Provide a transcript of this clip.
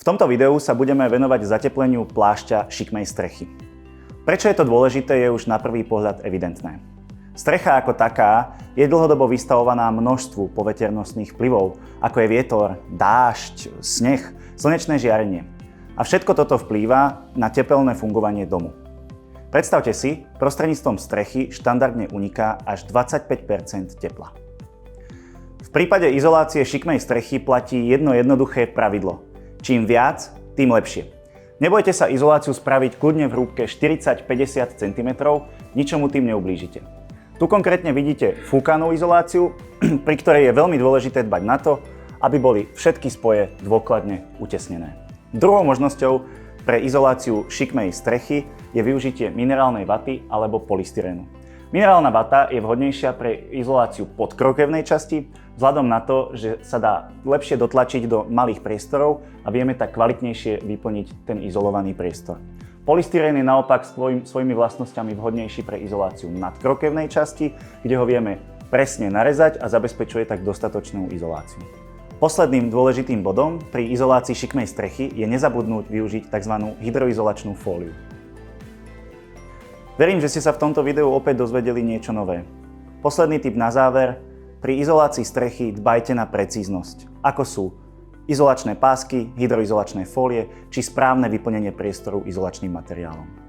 tomto videu sa budeme venovať zatepleniu plášťa šikmej strechy. Prečo je to dôležité, je už na prvý pohľad evidentné. Strecha ako taká je dlhodobo vystavovaná množstvu poveternostných vplyvov, ako je vietor, dážď, sneh, slnečné žiarenie. A všetko toto vplýva na tepelné fungovanie domu. Predstavte si, prostredníctvom strechy štandardne uniká až 25% tepla. V prípade izolácie šikmej strechy platí jedno jednoduché pravidlo. Čím viac, tým lepšie. Nebojte sa izoláciu spraviť kľudne v hĺbke 40-50 cm, ničomu tým neublížite. Tu konkrétne vidíte fúkanú izoláciu, pri ktorej je veľmi dôležité dbať na to, aby boli všetky spoje dôkladne utesnené. Druhou možnosťou pre izoláciu šikmej strechy je využitie minerálnej vaty alebo polystyrénu. Minerálna vata je vhodnejšia pre izoláciu podkrokevnej časti, vzhľadom na to, že sa dá lepšie dotlačiť do malých priestorov a vieme tak kvalitnejšie vyplniť ten izolovaný priestor. Polystyrén je naopak svojimi vlastnosťami vhodnejší pre izoláciu nadkrokevnej časti, kde ho vieme presne narezať a zabezpečuje tak dostatočnú izoláciu. Posledným dôležitým bodom pri izolácii šikmej strechy je nezabudnúť využiť tzv. Hydroizolačnú fóliu. Verím, že ste sa v tomto videu opäť dozvedeli niečo nové. Posledný tip na záver. Pri izolácii strechy dbajte na precíznosť, ako sú izolačné pásky, hydroizolačné fólie či správne vyplnenie priestoru izolačným materiálom.